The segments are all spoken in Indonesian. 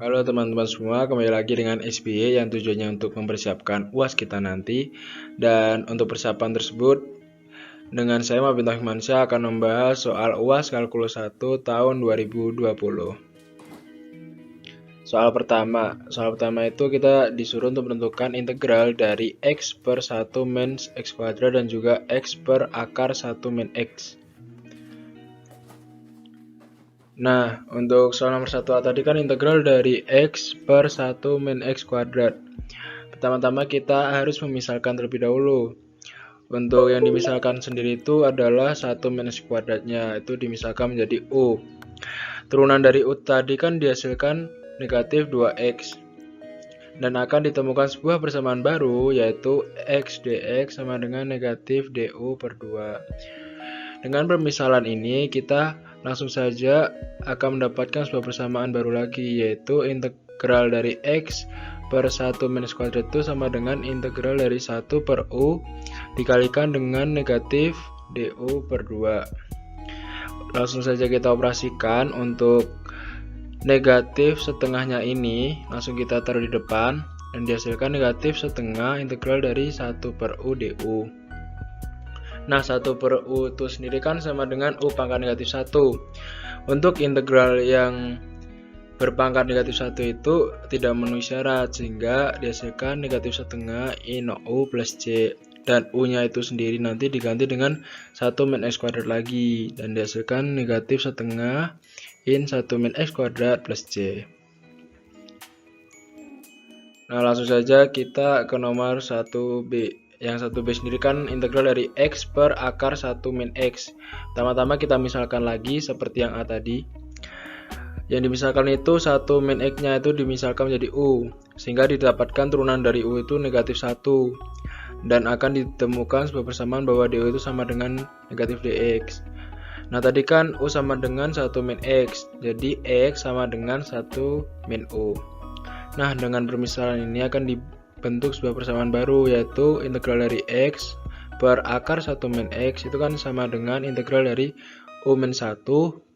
Halo teman-teman semua, kembali lagi dengan SBY yang tujuannya untuk mempersiapkan UAS kita nanti. Dan untuk persiapan tersebut, dengan saya Mabin Taufik Mansyah akan membahas soal UAS Kalkulus 1 tahun 2020. Soal pertama itu kita disuruh untuk menentukan integral dari X per 1 min X kuadrat dan juga X per akar 1 min X. Nah, untuk soal nomor 1A tadi kan integral dari X per 1 min X kuadrat. Pertama-tama kita harus memisalkan terlebih dahulu. Untuk yang dimisalkan sendiri itu adalah 1 min X kuadratnya, itu dimisalkan menjadi U. Turunan dari U tadi kan dihasilkan negatif 2X. Dan akan ditemukan sebuah persamaan baru, yaitu X dx sama dengan negatif du per 2. Dengan permisalan ini, kita langsung saja akan mendapatkan sebuah persamaan baru lagi, yaitu integral dari X per 1 min X kuadrat itu sama dengan integral dari 1 per U dikalikan dengan negatif du per 2. Langsung saja kita operasikan. Untuk negatif setengahnya ini langsung kita taruh di depan dan dihasilkan negatif setengah integral dari 1 per U du. Nah, 1 per U itu sendiri kan sama dengan U pangkat negatif 1. Untuk integral yang berpangkat negatif 1 itu tidak memenuhi syarat, sehingga dihasilkan negatif setengah in U plus C. Dan U-nya itu sendiri nanti diganti dengan 1 min X kuadrat lagi, dan dihasilkan negatif setengah in 1 min X kuadrat plus C. Nah, langsung saja kita ke nomor 1B. Yang 1B sendiri kan integral dari X per akar 1 min X. Pertama-tama kita misalkan lagi seperti yang A tadi. Yang dimisalkan itu 1 min X-nya itu dimisalkan menjadi U, sehingga didapatkan turunan dari U itu negatif 1. Dan akan ditemukan sebuah persamaan bahwa du itu sama dengan negatif dx. Nah, tadi kan U sama dengan 1 min X, jadi X sama dengan 1 min U. Nah, dengan permisalan ini akan dibentuk sebuah persamaan baru, yaitu integral dari X per akar 1 min X itu kan sama dengan integral dari U min 1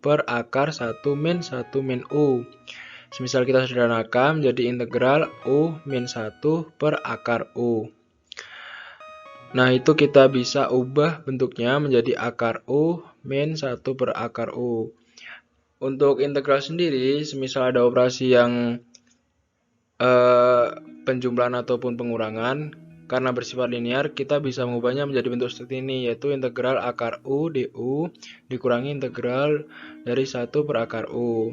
per akar 1 min 1 min U. Semisal kita sederhanakan menjadi integral U min 1 per akar U. Nah, itu kita bisa ubah bentuknya menjadi akar U min 1 per akar U. Untuk integral sendiri, semisal ada operasi yang penjumlahan ataupun pengurangan, karena bersifat linear, kita bisa mengubahnya menjadi bentuk seperti ini, yaitu integral akar U du dikurangi integral dari 1 per akar U.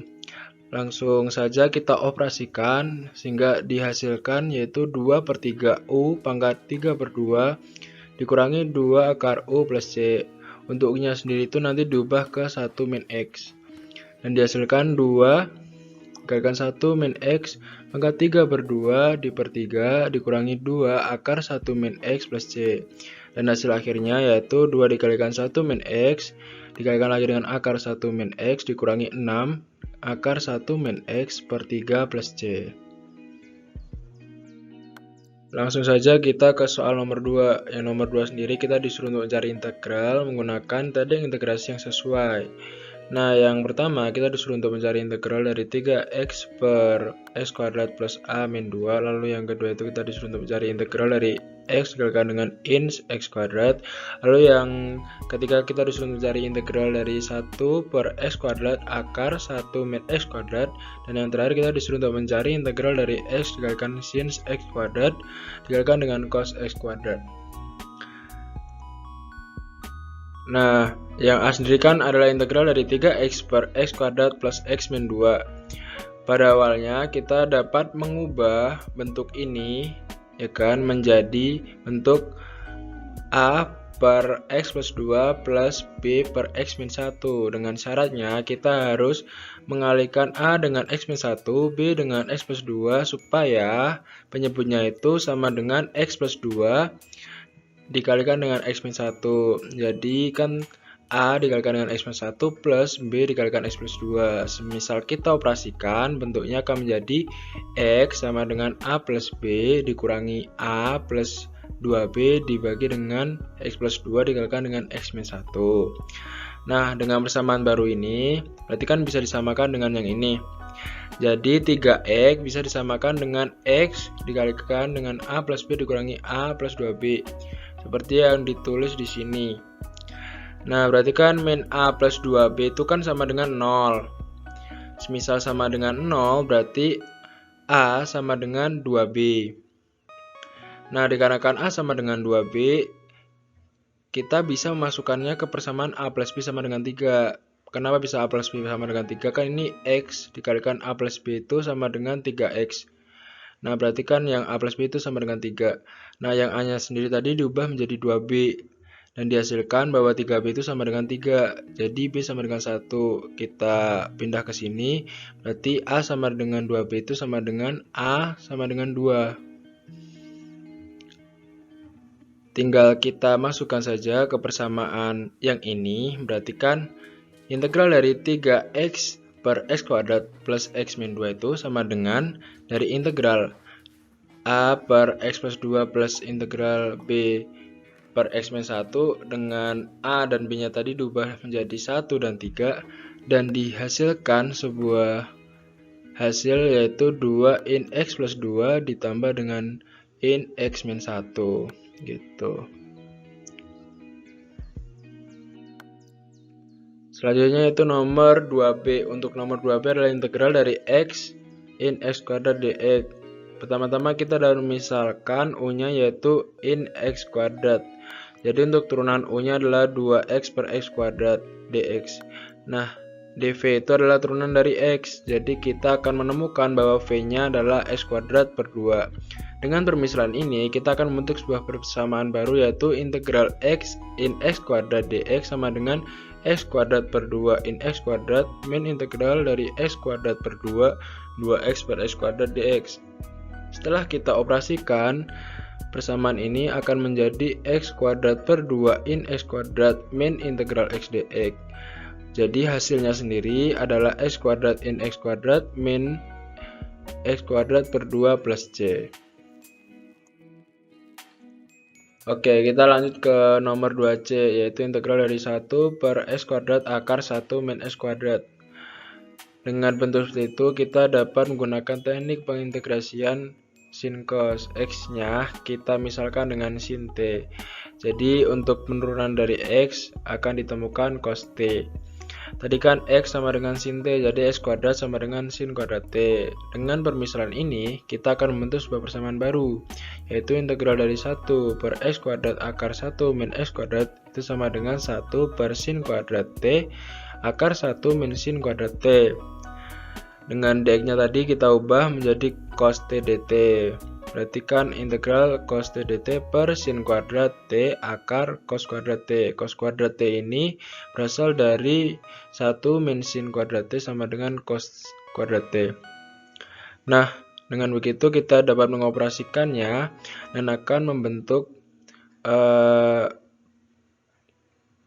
Langsung saja kita operasikan sehingga dihasilkan yaitu 2 per 3 U pangkat 3 per 2 dikurangi 2 akar U plus C. Untuk U-nya sendiri itu nanti diubah ke 1 min X. Dan dihasilkan 2 dikalikan 1 min X pangkat 3 per 2 per 3 dikurangi 2 akar 1 min X plus C. Dan hasil akhirnya yaitu 2 dikalikan 1 min X dikalikan lagi dengan akar 1 min X dikurangi 6 akar 1 min X per 3 plus C. Langsung saja kita ke soal nomor 2. Yang nomor 2 sendiri kita disuruh untuk mencari integral menggunakan tadi integrasi yang sesuai. Nah, yang pertama kita disuruh untuk mencari integral dari 3x per x kuadrat plus a min 2. Lalu yang kedua itu kita disuruh untuk mencari integral dari x dikalikan dengan in x kuadrat. Lalu yang ketiga kita disuruh mencari integral dari 1 per x kuadrat akar 1 min x kuadrat. Dan yang terakhir kita disuruh untuk mencari integral dari x dikalikan sin x kuadrat dikalikan dengan cos x kuadrat. Nah, yang A sendiri kan adalah integral dari 3x per x kuadrat plus x min 2. Pada awalnya kita dapat mengubah bentuk ini ya kan menjadi bentuk A per x plus 2 plus B per x min 1. Dengan syaratnya kita harus mengalihkan A dengan x min 1, B dengan x plus 2 supaya penyebutnya itu sama dengan x plus 2 dikalikan dengan x min 1. Jadi kan A dikalikan dengan x min 1 plus B dikalikan x plus 2. Semisal kita operasikan, bentuknya akan menjadi x sama dengan A plus B dikurangi A plus 2B dibagi dengan x plus 2 dikalikan dengan x min 1. Nah, dengan persamaan baru ini, berarti kan bisa disamakan dengan yang ini. Jadi 3x bisa disamakan dengan x dikalikan dengan a plus b dikurangi a plus 2b. Seperti yang ditulis di sini. Nah, berarti kan min a plus 2b itu kan sama dengan 0. Semisal sama dengan 0, berarti a sama dengan 2b. Nah, dikarenakan a sama dengan 2b, kita bisa memasukkannya ke persamaan a plus b sama dengan 3. Kenapa bisa a plus b sama dengan 3? Kan ini x dikalikan a plus b itu sama dengan 3x. Nah, berarti kan yang a plus b itu sama dengan 3. Nah, yang a-nya sendiri tadi diubah menjadi 2b. Dan dihasilkan bahwa 3b itu sama dengan 3. Jadi b sama dengan 1. Kita pindah ke sini. Berarti a sama dengan 2b itu sama dengan a sama dengan 2. Tinggal kita masukkan saja ke persamaan yang ini, berarti kan integral dari 3x per x kuadrat plus x min 2 itu sama dengan dari integral a per x plus 2 plus integral b per x min 1 dengan a dan b nya tadi diubah menjadi 1 dan 3 dan dihasilkan sebuah hasil yaitu 2 in x plus 2 ditambah dengan in x min 1 gitu. Selanjutnya itu nomor 2b. Untuk nomor 2b adalah integral dari x in x kuadrat dx. Pertama-tama kita dapat misalkan u-nya yaitu in x kuadrat. Jadi untuk turunan u-nya adalah 2x per x kuadrat dx. Nah, dv itu adalah turunan dari x. Jadi kita akan menemukan bahwa v-nya adalah x kuadrat per 2. Dengan permisalan ini, kita akan membentuk sebuah persamaan baru yaitu integral x in x kuadrat dx sama dengan x kuadrat per 2 in x kuadrat min integral dari x kuadrat per 2, 2x per x kuadrat dx. Setelah kita operasikan, persamaan ini akan menjadi x kuadrat per 2 in x kuadrat min integral x dx. Jadi hasilnya sendiri adalah x kuadrat in x kuadrat min x kuadrat per 2 plus c. Oke, kita lanjut ke nomor 2c, yaitu integral dari 1 per x kuadrat akar 1 min x kuadrat. Dengan bentuk seperti itu, kita dapat menggunakan teknik pengintegrasian sin cos. X-nya kita misalkan dengan sin t. Jadi, untuk penurunan dari x akan ditemukan cos t. Tadi kan x sama dengan sin t, jadi x kuadrat sama dengan sin kuadrat t. Dengan permisalan ini, kita akan membentuk sebuah persamaan baru, yaitu integral dari 1 per x kuadrat akar 1 min x kuadrat itu sama dengan 1 per sin kuadrat t akar 1 min sin kuadrat t. Dengan dx-nya tadi kita ubah menjadi cos t dt. Berarti kan integral cos t dt per sin kuadrat t akar cos kuadrat t. Cos kuadrat t ini berasal dari 1 min sin kuadrat t sama dengan cos kuadrat t. Nah, dengan begitu kita dapat mengoperasikannya dan akan membentuk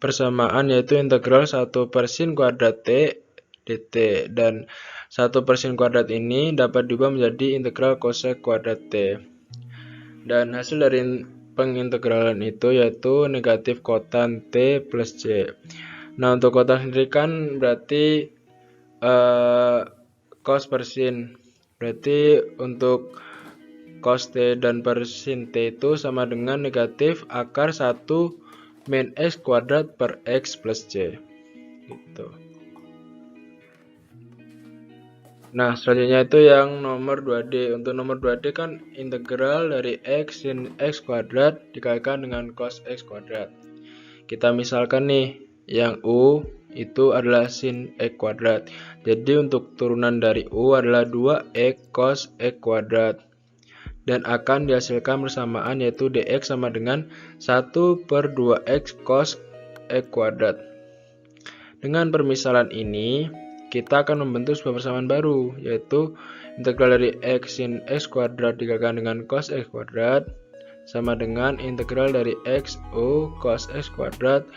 persamaan yaitu integral 1 per sin kuadrat t dt. Dan 1 per sin kuadrat ini dapat diubah menjadi integral cosec kuadrat t. Dan hasil dari pengintegralan itu yaitu negatif kotan t plus c. Nah, untuk kotan sendiri kan berarti cos per sin. Berarti untuk cos t dan per sin t itu sama dengan negatif akar 1 min x kuadrat per x plus c. Gitu. Nah, selanjutnya itu yang nomor 2D. Untuk nomor 2D kan integral dari x sin x kuadrat dikalikan dengan cos x kuadrat. Kita misalkan nih, yang u itu adalah sin x kuadrat. Jadi untuk turunan dari u adalah 2x cos x kuadrat. Dan akan dihasilkan persamaan yaitu dx sama dengan 1 per 2x cos x kuadrat. Dengan permisalan ini, kita akan membentuk sebuah persamaan baru, yaitu integral dari x sin x kuadrat dikalikan dengan cos x kuadrat sama dengan integral dari x u cos x kuadrat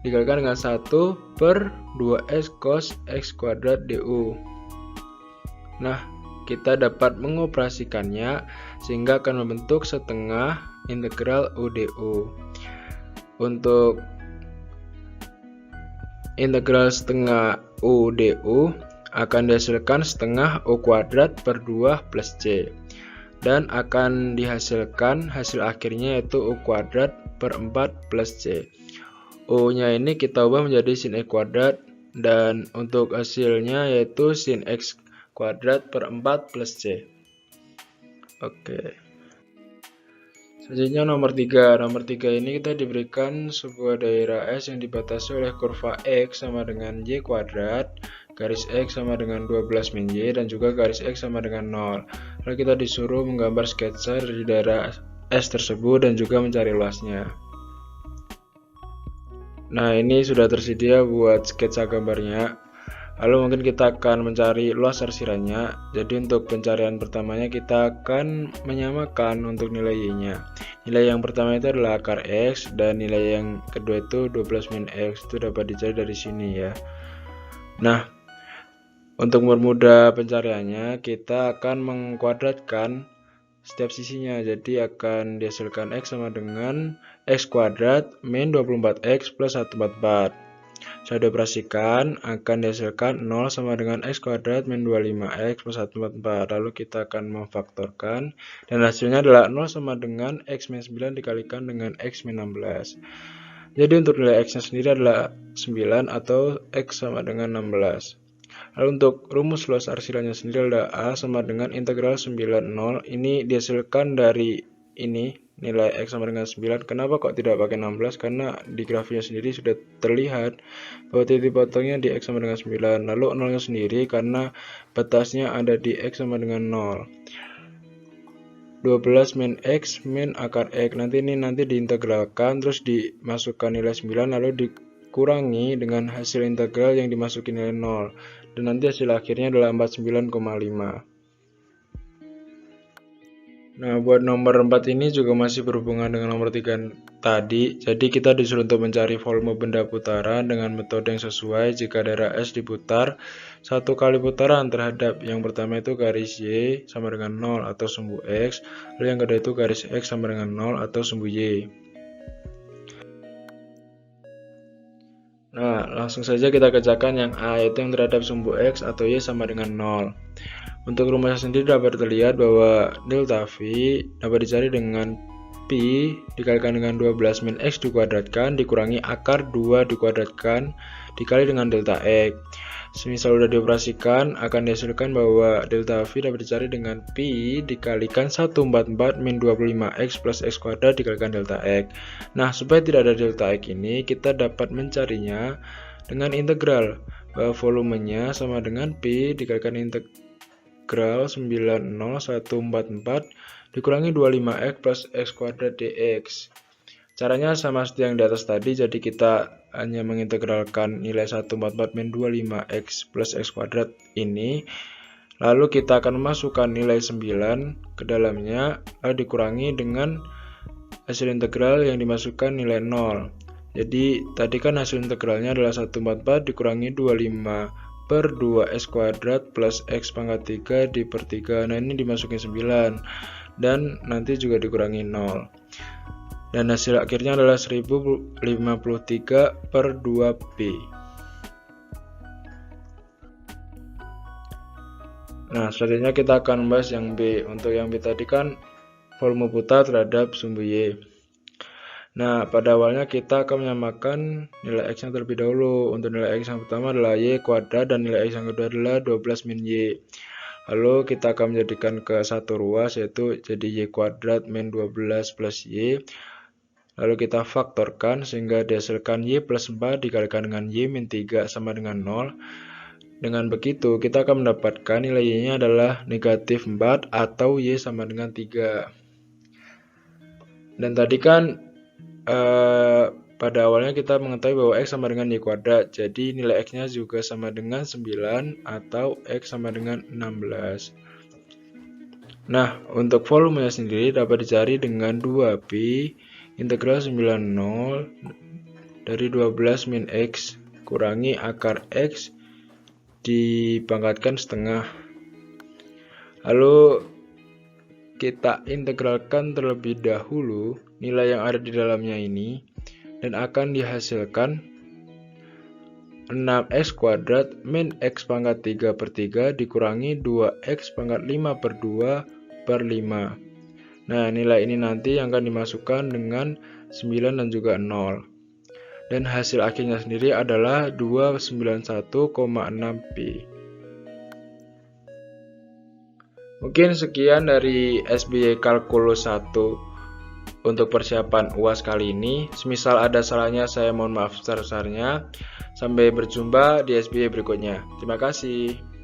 dikalikan dengan 1 per 2x cos x kuadrat du. Nah, kita dapat mengoperasikannya sehingga akan membentuk setengah integral u du. Untuk integral setengah U du akan dihasilkan setengah U kuadrat per 2 plus C. Dan akan dihasilkan hasil akhirnya yaitu U kuadrat per 4 plus C. U-nya ini kita ubah menjadi sin X kuadrat, dan untuk hasilnya yaitu sin X kuadrat per 4 plus C. Oke. Selanjutnya nomor 3. Nomor 3 ini kita diberikan sebuah daerah S yang dibatasi oleh kurva X sama dengan Y kuadrat, garis X sama dengan 12 min Y, dan juga garis X sama dengan 0. Lalu kita disuruh menggambar sketsa dari daerah S tersebut dan juga mencari luasnya. Nah, ini sudah tersedia buat sketsa gambarnya. Lalu mungkin kita akan mencari luas arsirannya. Jadi untuk pencarian pertamanya kita akan menyamakan untuk nilai Y-nya. Nilai yang pertama itu adalah akar X, dan nilai yang kedua itu 12 min X. Itu dapat dicari dari sini ya. Nah, untuk mempermudah pencariannya, kita akan mengkuadratkan setiap sisinya. Jadi akan dihasilkan X sama dengan X kuadrat min 24X plus 144. Saya dioperasikan akan dihasilkan 0 sama dengan X kuadrat min 25X plus 144. Lalu kita akan memfaktorkan, dan hasilnya adalah 0 sama dengan X min 9 dikalikan dengan X min 16. Jadi untuk nilai X nya sendiri adalah 9 atau X sama dengan 16. Lalu untuk rumus luas arsirannya sendiri adalah A sama dengan integral 90. Ini dihasilkan dari ini, nilai X sama dengan 9. Kenapa kok tidak pakai 16? Karena di grafiknya sendiri sudah terlihat bahwa titik potongnya di X sama dengan 9. Lalu 0-nya sendiri karena batasnya ada di X sama dengan 0. 12 min X min akar X. Nanti diintegralkan, terus dimasukkan nilai 9, lalu dikurangi dengan hasil integral yang dimasukin nilai 0. Dan nanti hasil akhirnya adalah 49,5. Nah, buat nomor 4 ini juga masih berhubungan dengan nomor 3 tadi. Jadi kita disuruh untuk mencari volume benda putaran dengan metode yang sesuai jika daerah S diputar 1 kali putaran terhadap yang pertama itu garis Y sama dengan 0 atau sumbu X, lalu yang kedua itu garis X sama dengan 0 atau sumbu Y. Nah, langsung saja kita kerjakan yang A, yaitu yang terhadap sumbu X atau Y sama dengan 0. Untuk rumusnya sendiri dapat terlihat bahwa delta V dapat dicari dengan Pi dikalikan dengan 12 min X dikuadratkan dikurangi akar 2 dikuadratkan dikali dengan delta X. Semisal sudah dioperasikan, akan dihasilkan bahwa delta V dapat dicari dengan Pi dikalikan 144 min 25X plus X kuadrat dikalikan delta X. Nah, supaya tidak ada delta X ini, kita dapat mencarinya dengan integral, bahwa volumenya sama dengan Pi dikalikan integral 90144 dikurangi 25X plus X kuadrat dx. Caranya sama seperti yang di atas tadi, jadi kita hanya mengintegralkan nilai 144 min 25X plus X kuadrat ini, lalu kita akan memasukkan nilai 9 ke dalamnya, lalu dikurangi dengan hasil integral yang dimasukkan nilai 0. Jadi tadi kan hasil integralnya adalah 144 dikurangi 25 per 2x kuadrat plus x pangkat 3 di per 3. Nah, ini dimasukin 9 dan nanti juga dikurangi 0. Dan hasil akhirnya adalah 1053 per 2pi. Nah, selanjutnya kita akan membahas yang B. Untuk yang B tadi kan volume putar terhadap sumbu Y. Nah, pada awalnya kita akan menyamakan nilai X yang terlebih dahulu. Untuk nilai X yang pertama adalah Y kuadrat dan nilai X yang kedua adalah 12 min Y. Lalu kita akan menjadikan ke satu ruas, yaitu jadi Y kuadrat min 12 plus Y. Lalu kita faktorkan sehingga dihasilkan Y plus 4 dikalikan dengan Y min 3 sama dengan 0. Dengan begitu kita akan mendapatkan nilai Y-nya adalah negatif 4 atau Y sama dengan 3. Dan tadi kan pada awalnya kita mengetahui bahwa X sama dengan Y kuadrat, jadi nilai X-nya juga sama dengan 9 atau X sama dengan 16. Nah, untuk volumenya sendiri dapat dicari dengan 2pi integral 90 dari 12 min X kurangi akar X dipangkatkan setengah. Lalu kita integralkan terlebih dahulu nilai yang ada di dalamnya ini, dan akan dihasilkan 6x kuadrat min x pangkat 3 per 3 dikurangi 2x pangkat 5 per 2 per 5. Nah, nilai ini nanti yang akan dimasukkan dengan 9 dan juga 0. Dan hasil akhirnya sendiri adalah 291,6pi. Mungkin sekian dari SBY Kalkulus 1 untuk persiapan UAS kali ini. Semisal ada salahnya, saya mohon maaf sebesar-besarnya. Sampai berjumpa di SBY berikutnya. Terima kasih.